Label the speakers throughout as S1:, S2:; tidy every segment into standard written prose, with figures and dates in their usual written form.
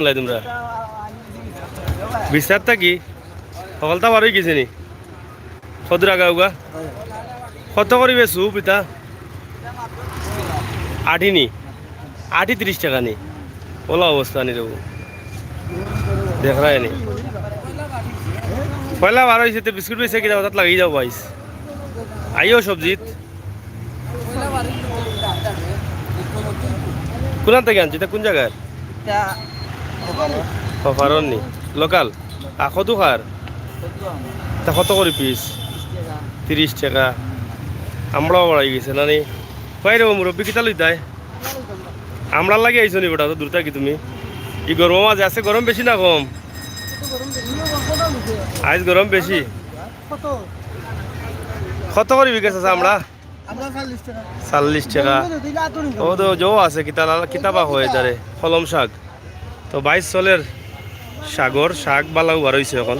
S1: লাই তোমরা বিস্তার থাকি সকালটা বার হয়ে গেছে নি কত টাকা উগা কত করিবে সুপ ইতা আঠি 30 টাকা নি ওলা অবস্থা নি রবু দেখ রায় নি পয়লা বার হয়েছে তো বিস্কুট বেছে কিনা তাত লাগিয়ে যাও পাইস আইও সবজিত কোন থেকে আনছি তা কোন জায়গায় অফারন নি লোকাল কত খার তা কত করে পিস 30 টাকা আমরাও বাড়াই গেছে না নি কয় রে মুরব্বী কিতা লইতাই আমরা লাগে আইছো নি বেটা তো দূর থাকি তুমি কি গরম মাঝে আছে গরম বেশি না কম আজ গরম বেশি কত করে বিকেছে আমরা 40 টাকা ও তো জো আছে কিতাবা হয়ে যারে কলম শাক তো 22 চলের সাগর শাক বালাও বার হয়েছে এখন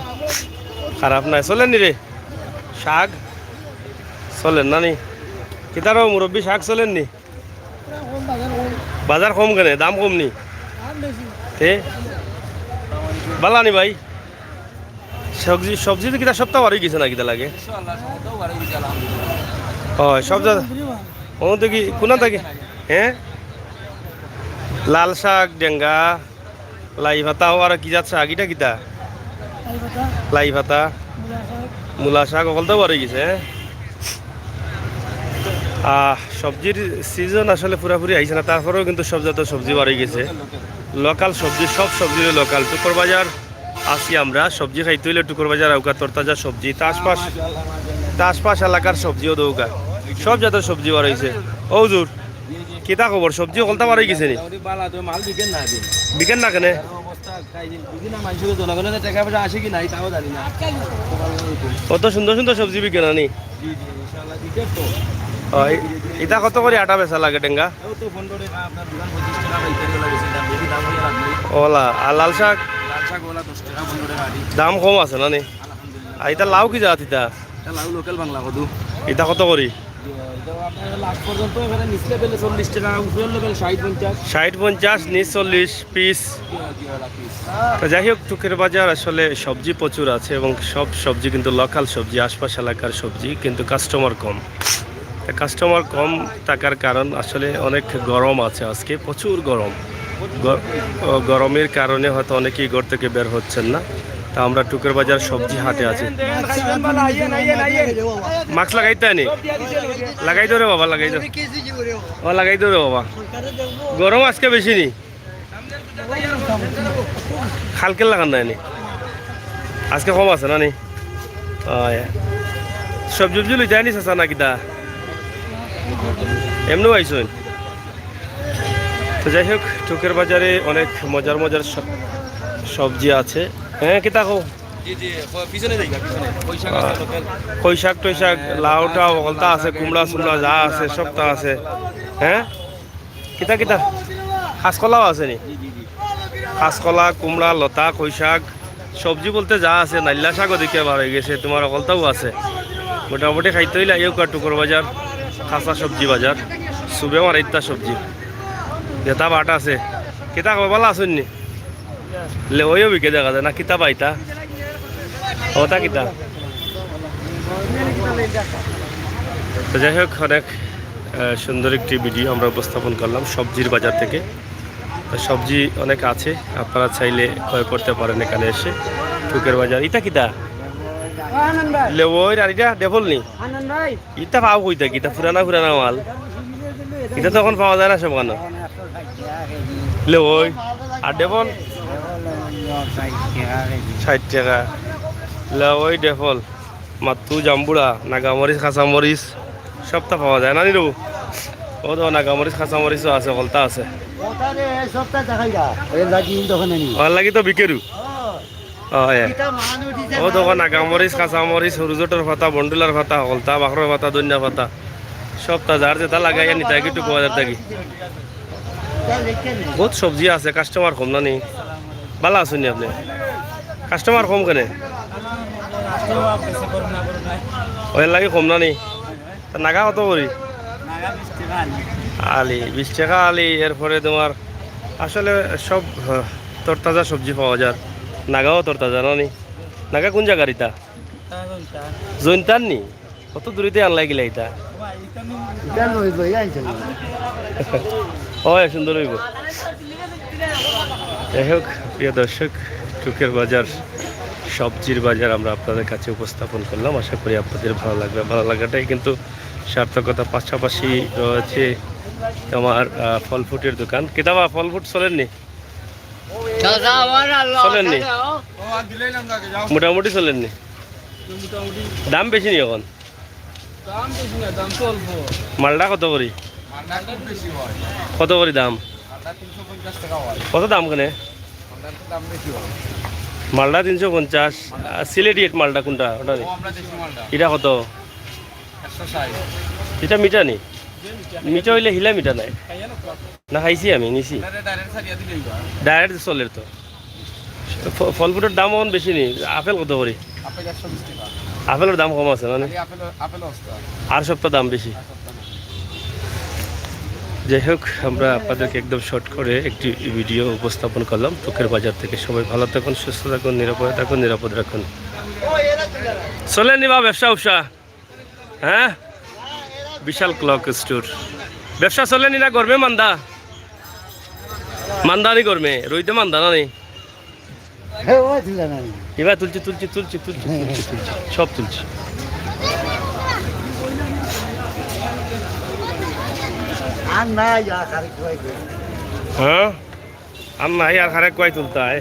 S1: খারাপ নাই চলেন নি রে শাক চলেন না নি কিতারও মুরব্বী শাক চলেন নি বাজার কম কেনে দাম কম নি তে বালা নি ভাই সবজি সবজি তো কিতা সপ্তাহ বার হয়ে গেছে না কিতা লাগে হয় সব জায়গা ও তো কি কোনা থাকে হ্যাঁ লাল শাক ডেঙ্গা লাই ভাতা আর কি যাচ্ছে আগিটা কিতা লাই ভাতা মূলা শাক অকলতেও বার হয়ে গেছে সবজির সিজন আসলে পুরাপুরি আইছে না তারপরেও কিন্তু সব জাতীয় সবজি বার হয়ে গেছে লোকাল সবজি সব সবজি লোকাল টুকর বাজার আসি আমরা সবজি খাইতে হইলে টুকর বাজার আউকা তরতাজা সবজি আশপাশ এলাকার সবজিও দৌকা সব জাতের সবজি বার হয়েছে ও জোর কিতা খবর সবজি কলতা বার হয়ে গেছে নি বিকেন না কেনে কত সুন্দর সুন্দর সবজি বিকেন আনি এটা কত করে আটা বেচা লাগে ডেঙ্গা ওলা আর লাল শাক দাম কম আছে না নি আর এটা লাউ কি জাত এটা এটা কত করি 60-50 নিচ 40 পিস যাই হোক টুকের বাজার আসলে সবজি প্রচুর আছে এবং সব সবজি কিন্তু লোকাল সবজি আশপাশ এলাকার সবজি কিন্তু কাস্টমার কম থাকার কারণ আসলে অনেক গরম আছে আজকে প্রচুর গরমের কারণে হয়তো অনেকেই ঘর থেকে বের হচ্ছেন না তা আমরা টুকের বাজার সবজি হাটে আছি মাস্ক লাগাইতে আনি লাগাই দো রে বাবা লাগাই দো রে বাবা গরম আজকে বেশি নি খালকে লাগান নাই আজকে কম আছে না নি সবজি লইতে আনিস আসা না কিতা এমনিও আইসুন তো যাই হোক টুকের বাজারে অনেক মজার সবজি আছে হ্যাঁ কিতা কো কইশাক টইশাক লাউটা হলতা আছে কুমড়া সুমড়া যা আছে সবটা আছে হ্যাঁ কিতা কাঁচকলাও আছে নি কাঁচকলা কুমড়া লতা কইশাক সবজি বলতে যা আছে নাইলা শাকও দিকে বার হয়ে গেছে তোমার অকলতাও আছে মোটামুটি খাইতে হইলে আইও টুকর বাজার কাঁচা সবজি বাজার সুবেও আর ইত্যা সবজি যেটা বাটা আছে কিতা কবে ভালো আসুন নি ওইও বিকে দেখা যায় না কিতা পাইতা ওটা কিতা তো যাই হোক অনেক সুন্দর একটি ভিডিও আমরা উপস্থাপন করলাম সবজির বাজার থেকে সবজি অনেক আছে আপনারা চাইলে ক্রয় করতে পারেন এখানে এসে টুকের বাজার ইটা কিতা ওই আর এটা ডেভল নি ইটা পাও কইতা কিতা পুরানা মাল এটা তখন পাওয়া যায় না সব কেন ওই আর ডেভল 60 টাকা ওই ডেফল মাতু জাম্বুড়া নাগামরিচ কাঁচামরিচ সবটা পাওয়া যায় না নিরু ও তো নাগামরিচ কাঁচামরিচও আছে কলতা আছে লাগি তো বিকেরু ও তো নাগামরিচ কাঁচামরিচ সরুজোটর পাতা বন্ডুলার পাতা কলতা বাখর পাতা ধনিয়া পাতা সবটা যার যেটা লাগাই আনি তাই একটু বাজার থাকি বহুত সবজি আছে কাস্টমার কম না নি ভালো আছেন আপনি কাস্টমার কম কেনে ওই লাগে কম না নি নাগা কত করি আলি 20 টাকা আলি এরপরে তোমার আসলে সব তরতাজা সবজি পাওয়া যায়। নাগাও তরতাজা নি? নাগা কোন জায়গার ইতা? জৈন্তার নি? কত দূরিতে আনলাই গিলা ইতা? হয় সুন্দর হইব। যাই হোক প্রিয় দর্শক, টুকের বাজার সবজির বাজার আমরা আপনাদের কাছে উপস্থাপন করলাম। আশা করি আপনাদের ভালো লাগবে। ভালো লাগাটাই কিন্তু সার্থকতা। পাশাপাশি রয়েছে আমার ফল ফ্রুটের দোকান। কিতাবা ফল ফ্রুট চলেননি? চলেননি? মোটামুটি চলেননি? দাম বেশি নি এখন? মালটা কত করি? কত করি দাম? কত দাম কেনে? মালটা 350। সিলেটি মালটা কোনটা? ওটা নি? এটা কত? এটা মিঠা নি? মিঠা হইলে হিলা মিঠা নাই না? খাইছি আমি, নিছি ডাইরেক্ট চলের তো। ফল ফ্রুটের দাম এখন বেশি নি? আপেল কত করি? আপেলের দাম কম আছে মানে, আর সবটা দাম বেশি। যাই হোক আমরা আপনাদেরকে একদম শর্ট করে একটি ভিডিও উপস্থাপন করলাম টুকের বাজার থেকে। সবাই ভালো থাকুন, সুস্থ থাকুন, নিরাপদে থাকুন, নিরাপদ রাখুন। চলে নিবা ব্যবসা উবসা? হ্যাঁ, বিশাল ক্লক স্টোর ব্যবসা চলে নি? না গরমে মান্দা? মান্দা নি গরমে? রইতে মান্দা না নি? এবার তুলছি তুলছি তুলছি তুলছি তুলছি তুলছি সব তুলছি। হ্যাঁ, আর নাই আর খারে কয় তুলতা হয়।